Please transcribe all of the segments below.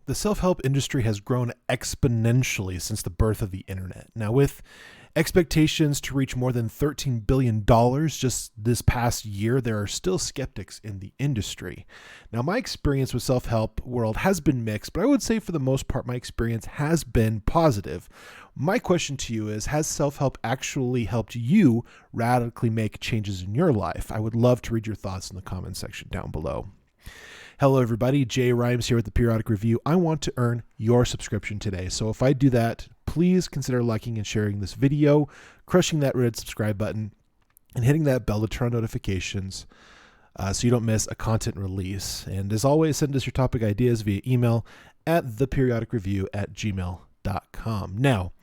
the self-help industry has grown exponentially since the birth of the internet. Now, with expectations to reach more than $13 billion just this past year, there are still skeptics in the industry. Now, my experience with self-help world has been mixed, but I would say for the most part, my experience has been positive. My question to you is, has self-help actually helped you radically make changes in your life? I would love to read your thoughts in the comment section down below. Hello, everybody. Jay Rhymes here with the Periodic Review. I want to earn your subscription today. So if I do that, please consider liking and sharing this video, crushing that red subscribe button, and hitting that bell to turn on notifications so you don't miss a content release. And as always, send us your topic ideas via email at theperiodicreview@gmail.com. Now,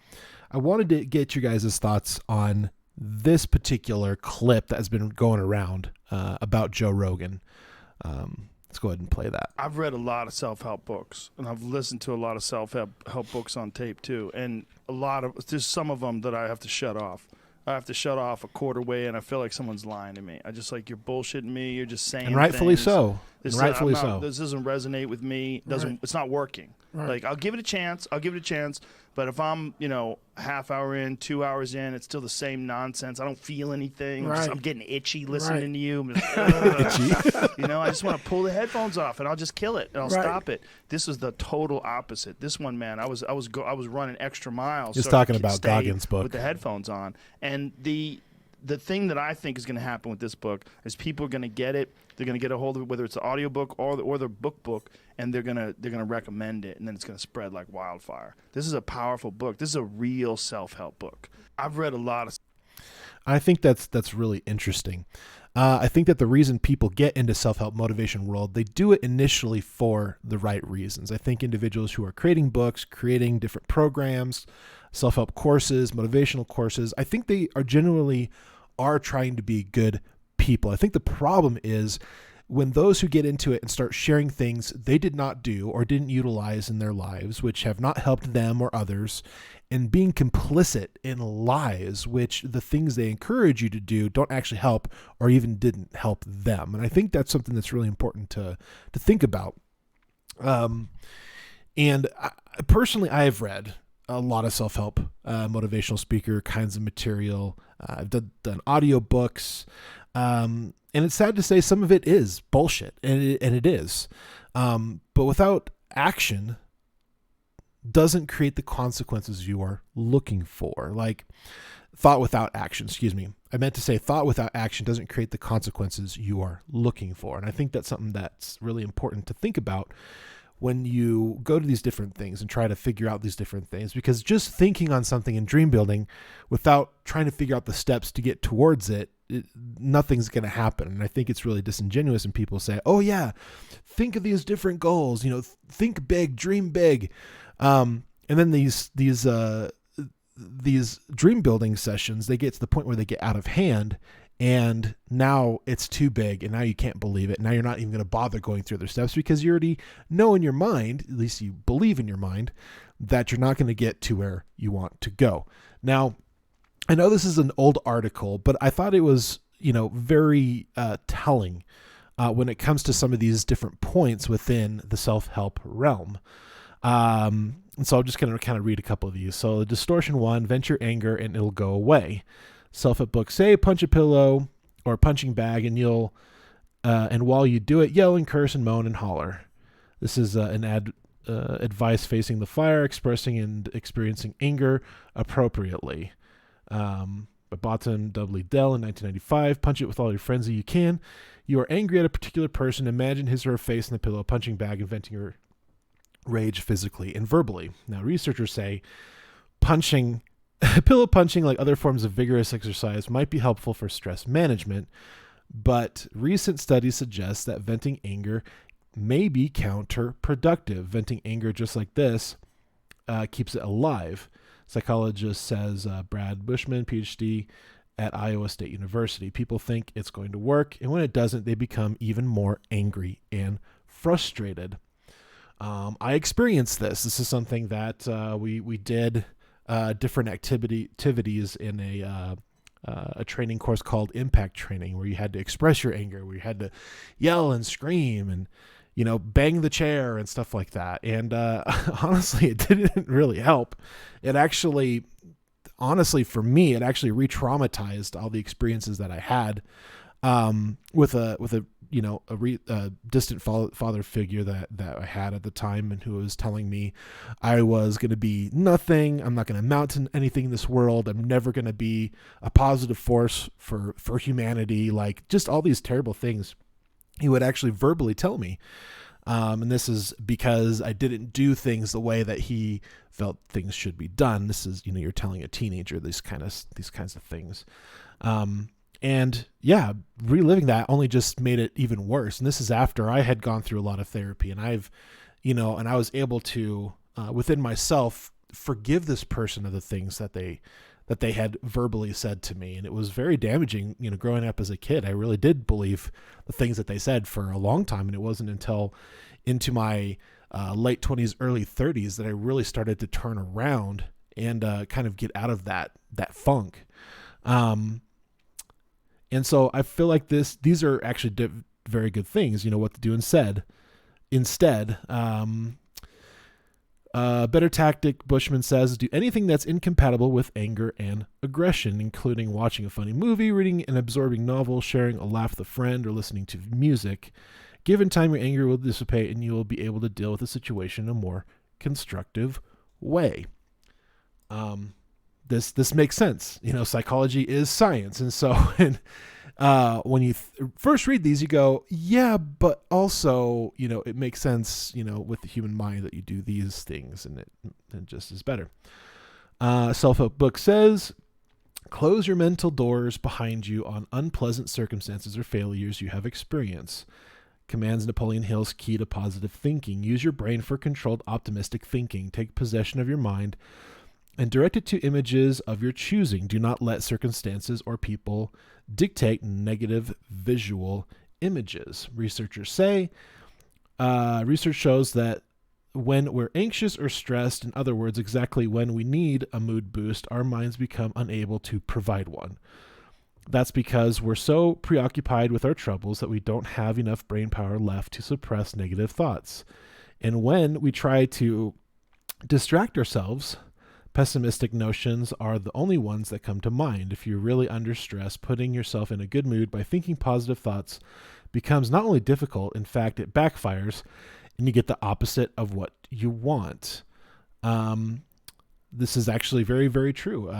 I wanted to get you guys' thoughts on this particular clip that has been going around about Joe Rogan. Let's go ahead and play that. I've read a lot of self-help books, and I've listened to a lot of self-help books on tape too. And there's some of them that I have to shut off. I have to shut off a quarter way, and I feel like someone's lying to me. I just you're bullshitting me. You're just saying, and rightfully things. so. This doesn't resonate with me. It's not working. Right. I'll give it a chance. But if I'm, half hour in, 2 hours in, it's still the same nonsense. I don't feel anything. I'm getting itchy listening to you. Itchy. I just want to pull the headphones off and I'll just kill it and I'll stop it. This is the total opposite. This one, man, I was running extra miles. Just talking about Goggins' book with the headphones on, and the thing that I think is going to happen with this book is people are going to get it. They're going to get a hold of it, whether it's the audiobook or the book, and they're going to recommend it, and then it's going to spread like wildfire. This is a powerful book. This is a real self-help book. I've read a lot of. I think that's really interesting. I think that the reason people get into self-help motivation world, they do it initially for the right reasons. I think individuals who are creating books, creating different programs, self-help courses, motivational courses, I think they are generally trying to be good people. I think the problem is when those who get into it and start sharing things they did not do or didn't utilize in their lives, which have not helped them or others, and being complicit in lies, which the things they encourage you to do don't actually help or even didn't help them. And I think that's something that's really important to think about. And personally, I have read a lot of self-help, motivational speaker kinds of material. I've done audiobooks. And it's sad to say some of it is bullshit, and it is. But without action doesn't create the consequences you are looking for. Like thought without action, I meant to say thought without action doesn't create the consequences you are looking for. And I think that's something that's really important to think about when you go to these different things and try to figure out these different things, because just thinking on something in dream building without trying to figure out the steps to get towards it, nothing's going to happen. And I think it's really disingenuous when people say, oh yeah, think of these different goals, think big, dream big. And then these dream building sessions, they get to the point where they get out of hand, and now it's too big, and now you can't believe it. Now you're not even going to bother going through their steps because you already know in your mind, at least you believe in your mind, that you're not going to get to where you want to go. Now, I know this is an old article, but I thought it was, very telling when it comes to some of these different points within the self-help realm. And so I'm just going to kind of read a couple of these. So distortion 1, vent your anger and it'll go away. Self-help book, say punch a pillow or a punching bag and you'll, and while you do it, yell and curse and moan and holler. This is an advice facing the fire, expressing and experiencing anger appropriately. By Bottom W. Dell in 1995, punch it with all your frenzy you can. You are angry at a particular person. Imagine his or her face in the pillow, punching bag, and venting your rage physically and verbally. Now, researchers say pillow punching, like other forms of vigorous exercise, might be helpful for stress management, but recent studies suggest that venting anger may be counterproductive. Venting anger just like this keeps it alive. Psychologist says Brad Bushman, PhD at Iowa State University. People think it's going to work, and when it doesn't, they become even more angry and frustrated. I experienced this. This is something that we did different activities in a training course called Impact Training, where you had to express your anger, where you had to yell and scream and bang the chair and stuff like that. And honestly, it didn't really help. It actually, honestly, for me, it actually re-traumatized all the experiences that I had with a distant father figure that I had at the time, and who was telling me I was going to be nothing. I'm not going to amount to anything in this world. I'm never going to be a positive force for humanity. Like, just all these terrible things he would actually verbally tell me. And this is because I didn't do things the way that he felt things should be done. This is, you're telling a teenager these kinds of things. And yeah, reliving that only just made it even worse. And this is after I had gone through a lot of therapy, and and I was able to, within myself, forgive this person of the things that they had verbally said to me. And it was very damaging, growing up as a kid. I really did believe the things that they said for a long time. And it wasn't until into my late 20s, early 30s that I really started to turn around and kind of get out of that funk. And so I feel like these are actually very good things, what to do instead. Better tactic, Bushman says, do anything that's incompatible with anger and aggression, including watching a funny movie, reading an absorbing novel, sharing a laugh with a friend, or listening to music. Given time, your anger will dissipate and you will be able to deal with the situation in a more constructive way. This makes sense. Psychology is science. And so when you first read these, you go, yeah, but also, it makes sense, with the human mind that you do these things, and it just is better. Self-help book says, close your mental doors behind you on unpleasant circumstances or failures you have experienced. Commands Napoleon Hill's key to positive thinking. Use your brain for controlled, optimistic thinking. Take possession of your mind and direct it to images of your choosing. Do not let circumstances or people dictate negative visual images. Research shows that when we're anxious or stressed, in other words, exactly when we need a mood boost, our minds become unable to provide one. That's because we're so preoccupied with our troubles that we don't have enough brain power left to suppress negative thoughts. And when we try to distract ourselves, pessimistic notions are the only ones that come to mind. If you're really under stress, putting yourself in a good mood by thinking positive thoughts becomes not only difficult, in fact, it backfires, and you get the opposite of what you want. This is actually very, very true.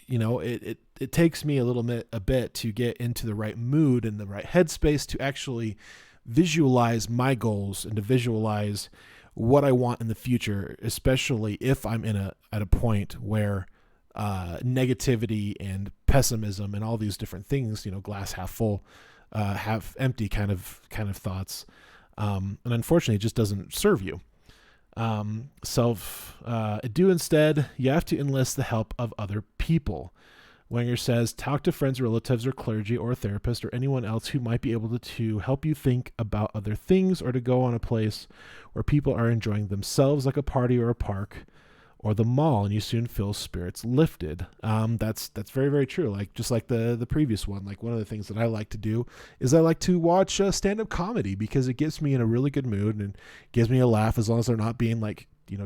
It takes me a bit to get into the right mood and the right headspace to actually visualize my goals and to visualize what I want in the future, especially if I'm at a point where negativity and pessimism and all these different things, glass half full, half empty kind of thoughts. And unfortunately, it just doesn't serve you. Do instead, you have to enlist the help of other people. Wenger says, talk to friends, relatives, or clergy, or a therapist, or anyone else who might be able to help you think about other things, or to go on a place where people are enjoying themselves, like a party or a park or the mall, and you soon feel spirits lifted. That's very, very true. Like, just like the previous one, like one of the things that I like to do is I like to watch stand-up comedy, because it gets me in a really good mood and gives me a laugh, as long as they're not being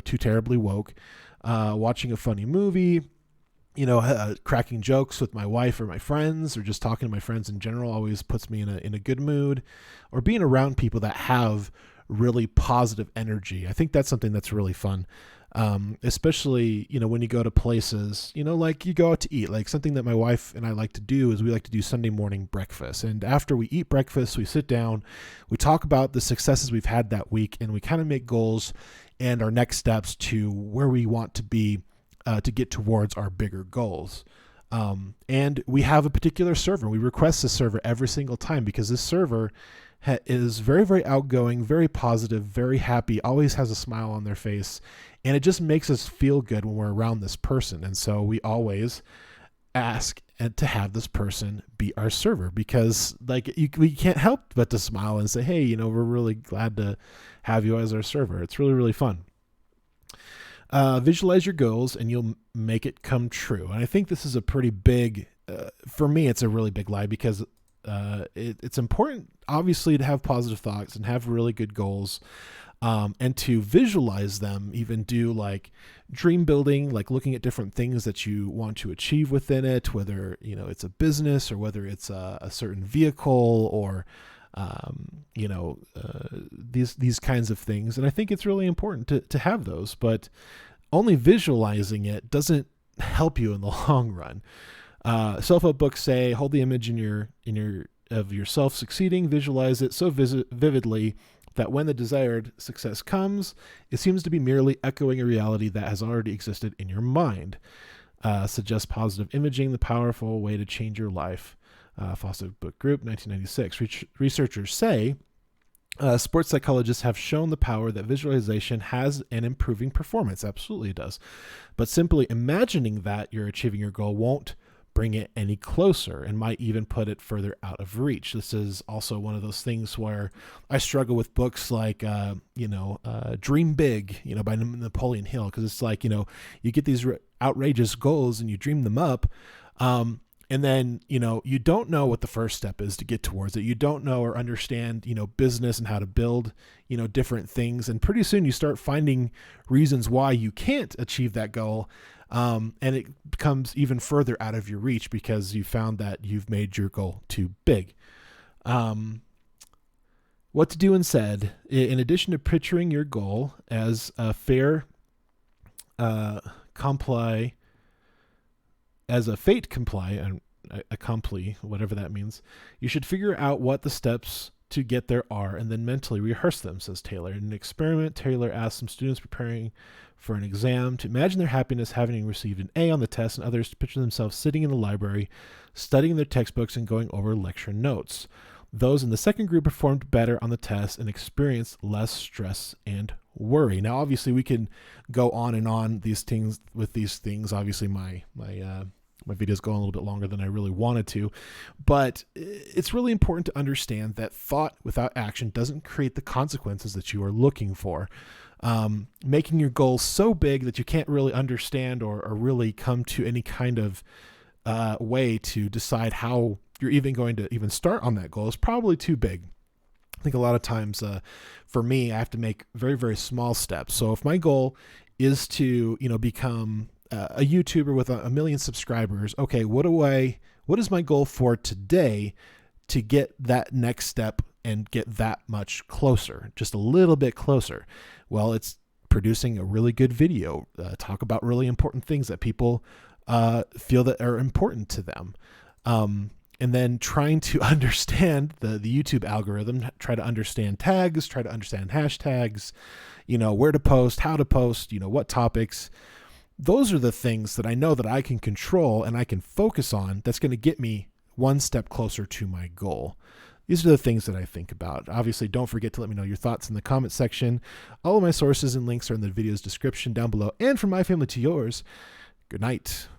too terribly woke. Watching a funny movie, cracking jokes with my wife or my friends, or just talking to my friends in general always puts me in a good mood. Or being around people that have really positive energy. I think that's something that's really fun. Especially, when you go to places, like you go out to eat, like something that my wife and I like to do is we like to do Sunday morning breakfast. And after we eat breakfast, we sit down, we talk about the successes we've had that week, and we kind of make goals and our next steps to where we want to be to get towards our bigger goals. And we have a particular server. We request this server every single time, because this server is very, very outgoing, very positive, very happy, always has a smile on their face. And it just makes us feel good when we're around this person. And so we always ask to have this person be our server, because we can't help but to smile and say, hey, we're really glad to have you as our server. It's really, really fun. Visualize your goals and you'll make it come true. And I think this is a pretty big, for me, it's a really big lie, because it's important, obviously, to have positive thoughts and have really good goals, and to visualize them, even do like dream building, like looking at different things that you want to achieve within it, whether, it's a business or whether it's a certain vehicle or, these kinds of things. And I think it's really important to have those, but only visualizing it doesn't help you in the long run. Self-help books say, hold the image of yourself succeeding, visualize it so vividly that when the desired success comes, it seems to be merely echoing a reality that has already existed in your mind. Suggest positive imaging, the powerful way to change your life. Foster Book Group, 1996. Researchers say sports psychologists have shown the power that visualization has in improving performance. Absolutely it does. But simply imagining that you're achieving your goal won't bring it any closer and might even put it further out of reach. This is also one of those things where I struggle with books like, Dream Big, by Napoleon Hill, because it's like, you get these outrageous goals and you dream them up. And then, you don't know what the first step is to get towards it. You don't know or understand, business and how to build, different things. And pretty soon you start finding reasons why you can't achieve that goal. And it becomes even further out of your reach because you found that you've made your goal too big. What to do instead, in addition to picturing your goal as a fate comply, whatever that means, you should figure out what the steps to get there are and then mentally rehearse them, says Taylor. In an experiment, Taylor asked some students preparing for an exam to imagine their happiness having received an A on the test, and others to picture themselves sitting in the library, studying their textbooks and going over lecture notes. Those in the second group performed better on the test and experienced less stress and worry. Now, obviously, we can go on and on these things. Obviously, my videos go on a little bit longer than I really wanted to, but it's really important to understand that thought without action doesn't create the consequences that you are looking for. Making your goals so big that you can't really understand or really come to any kind of way to decide how you're even going to even start on that goal is probably too big. I think a lot of times for me, I have to make very, very small steps. So if my goal is to, become a YouTuber with a million subscribers, okay, what is my goal for today to get that next step and get that much closer, just a little bit closer? Well, it's producing a really good video, talk about really important things that people feel that are important to them. And then trying to understand the YouTube algorithm, try to understand tags, try to understand hashtags, where to post, how to post, what topics. Those are the things that I know that I can control and I can focus on that's going to get me one step closer to my goal. These are the things that I think about. Obviously, don't forget to let me know your thoughts in the comment section. All of my sources and links are in the video's description down below. And from my family to yours, good night.